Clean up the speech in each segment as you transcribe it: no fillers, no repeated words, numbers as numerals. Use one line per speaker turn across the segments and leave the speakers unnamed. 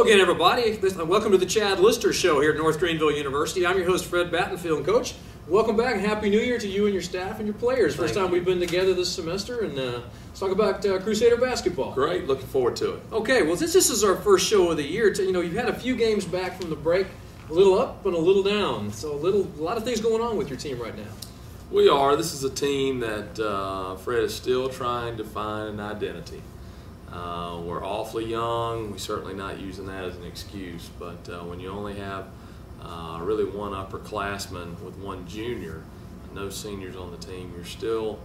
Hello again, everybody. Welcome to the Chad Lister Show here at North Greenville University. I'm your host, Fred Battenfield, and Coach, welcome back and Happy New Year to you and your staff and your players. First time we've been together this semester, and let's talk about Crusader basketball.
Great, looking forward to it.
Okay, well, since this is our first show of the year, you've had a few games back from the break, a little up and a little down. So a lot of things going on with your team right now.
We are. This is a team that Fred is still trying to find an identity. We're awfully young. We're certainly not using that as an excuse, but when you only have really one upperclassman with one junior, no seniors on the team, you're still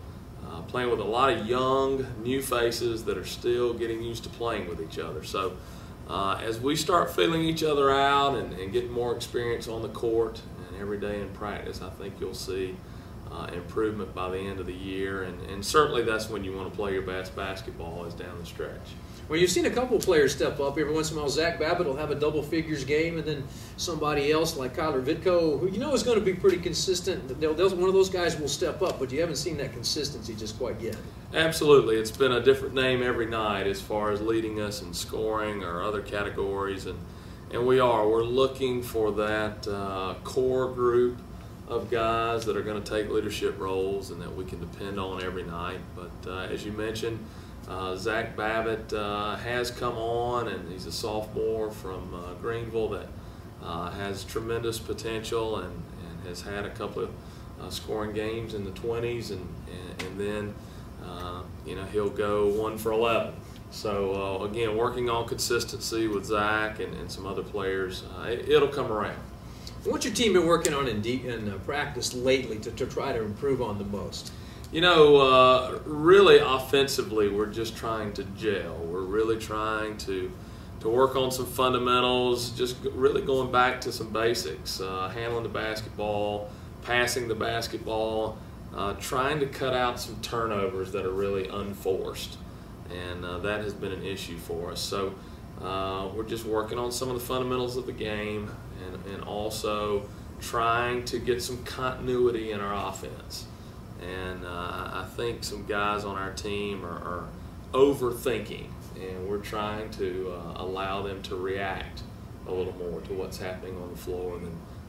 playing with a lot of young, new faces that are still getting used to playing with each other. So as we start feeling each other out and getting more experience on the court and every day in practice, I think you'll see improvement by the end of the year, and certainly that's when you want to play your best basketball is down the stretch.
Well, you've seen a couple of players step up. Every once in a while, Zach Babbitt will have a double figures game, and then somebody else like Kyler Vitko, who you know is going to be pretty consistent. One of those guys will step up, but you haven't seen that consistency just quite yet.
Absolutely. It's been a different name every night as far as leading us in scoring or other categories, and we're looking for that core group of guys that are going to take leadership roles and that we can depend on every night. But as you mentioned, Zach Babbitt has come on, and he's a sophomore from Greenville that has tremendous potential and has had a couple of scoring games in the 20s, and then he'll go 1 for 11. So again, working on consistency with Zach and some other players, it'll come around.
What's your team been working on in practice lately to try to improve on the most?
Really offensively, we're just trying to gel. We're really trying to work on some fundamentals, just really going back to some basics, handling the basketball, passing the basketball, trying to cut out some turnovers that are really unforced, and that has been an issue for us. So we're just working on some of the fundamentals of the game, and also trying to get some continuity in our offense. And I think some guys on our team are overthinking, and we're trying to allow them to react a little more to what's happening on the floor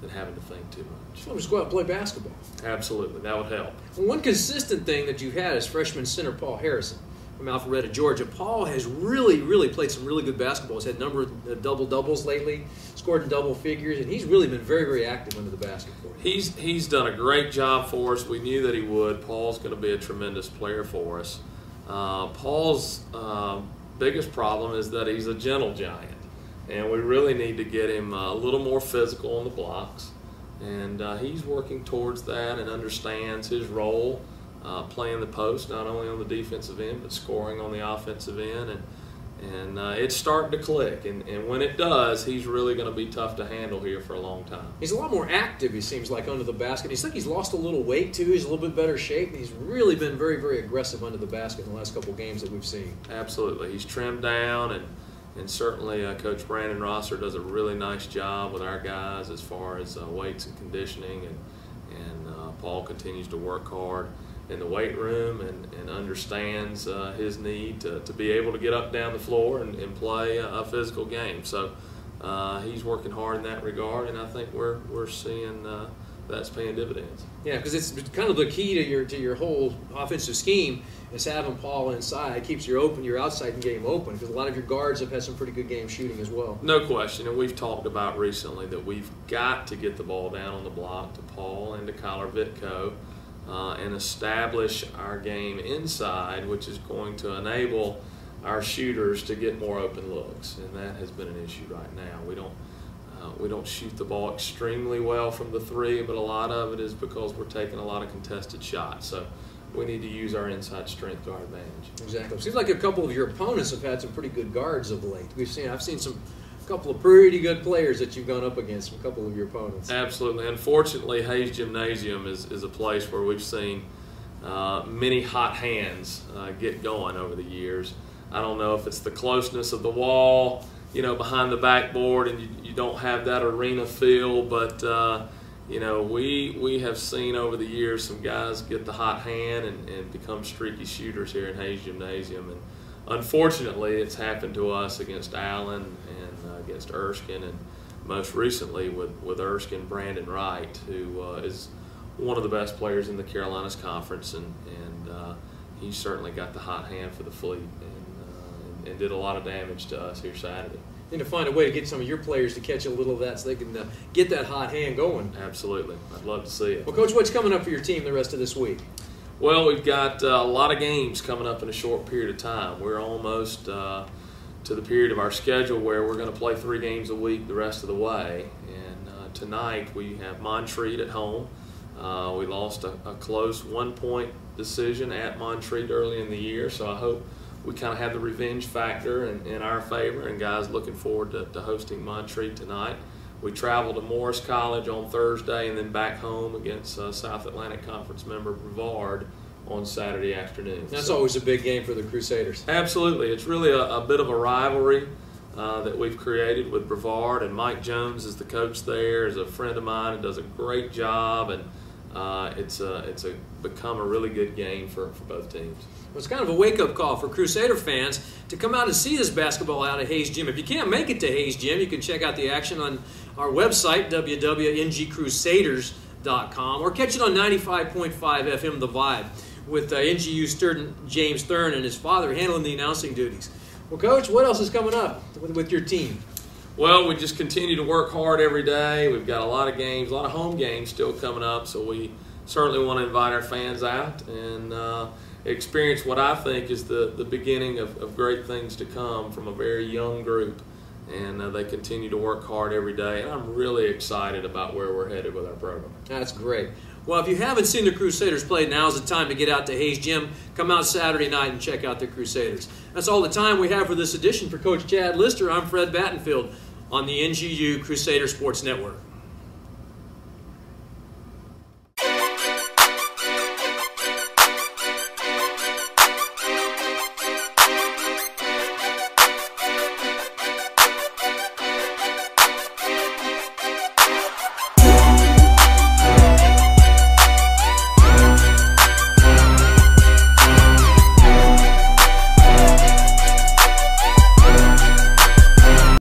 than having to think too much.
So just go out and play basketball.
Absolutely, that would help.
Well, one consistent thing that you've had is freshman center Paul Harrison from Alpharetta, Georgia. Paul has really played some really good basketball. He's had a number of double-doubles lately, scored in double figures, and he's really been very active under the basket for you.
He's done a great job for us. We knew that he would. Paul's going to be a tremendous player for us. Paul's biggest problem is that he's a gentle giant, and we really need to get him a little more physical on the blocks, and he's working towards that and understands his role. Playing the post, not only on the defensive end, but scoring on the offensive end. And it's starting to click. And when it does, he's really going to be tough to handle here for a long time.
He's a lot more active, he seems like, under the basket. He's lost a little weight, too. He's a little bit better shape. He's really been very aggressive under the basket in the last couple of games that we've seen.
Absolutely. He's trimmed down, and certainly Coach Brandon Rosser does a really nice job with our guys as far as weights and conditioning. And Paul continues to work hard in the weight room and understands his need to be able to get up down the floor and play a physical game. So he's working hard in that regard, and I think we're seeing that's paying dividends.
Yeah, because it's kind of the key to your whole offensive scheme is having Paul inside. It keeps your outside game open, because a lot of your guards have had some pretty good game shooting as well.
No question, and we've talked about recently that we've got to get the ball down on the block to Paul and to Kyler Vitko, and establish our game inside, which is going to enable our shooters to get more open looks, and that has been an issue right now. We don't shoot the ball extremely well from the three, but a lot of it is because we're taking a lot of contested shots. So we need to use our inside strength to our advantage.
Exactly. It seems like a couple of your opponents have had some pretty good guards of late. I've seen a couple of pretty good players that you've gone up against from a couple of your opponents.
Absolutely. Unfortunately, Hayes Gymnasium is a place where we've seen many hot hands get going over the years. I don't know if it's the closeness of the wall, behind the backboard, and you don't have that arena feel, but we have seen over the years some guys get the hot hand and become streaky shooters here in Hayes Gymnasium, and unfortunately, it's happened to us against Allen and against Erskine, and most recently with Erskine, Brandon Wright, who is one of the best players in the Carolinas Conference, and he certainly got the hot hand for the Fleet and did a lot of damage to us here Saturday.
And to find a way to get some of your players to catch a little of that so they can get that hot hand going.
Absolutely. I'd love to see it.
Well, Coach, what's coming up for your team the rest of this week?
Well, we've got a lot of games coming up in a short period of time. We're almost to the period of our schedule where we're going to play 3 games a week the rest of the way. And tonight we have Montreat at home. We lost a close 1-point decision at Montreat early in the year, so I hope we kind of have the revenge factor in our favor, and guys looking forward to hosting Montreat tonight. We travel to Morris College on Thursday and then back home against South Atlantic Conference member Brevard on Saturday afternoon.
That's always a big game for the Crusaders.
Absolutely. It's really a bit of a rivalry that we've created with Brevard, and Mike Jones is the coach there, is a friend of mine and does a great job, and it's become a really good game for both teams.
Well, it's kind of a wake-up call for Crusader fans to come out and see this basketball out at Hayes Gym. If you can't make it to Hayes Gym, you can check out the action on our website, www.ngcrusaders.com, or catch it on 95.5 FM The Vibe with NGU student James Thurn and his father handling the announcing duties. Well, Coach, what else is coming up with your team?
Well, we just continue to work hard every day. We've got a lot of games, a lot of home games still coming up, so we certainly want to invite our fans out and experience what I think is the beginning of great things to come from a very young group. And they continue to work hard every day, and I'm really excited about where we're headed with our program.
That's great. Well, if you haven't seen the Crusaders play, now's the time to get out to Hayes Gym. Come out Saturday night and check out the Crusaders. That's all the time we have for this edition. For Coach Chad Lister, I'm Fred Battenfield on the NGU Crusader Sports Network.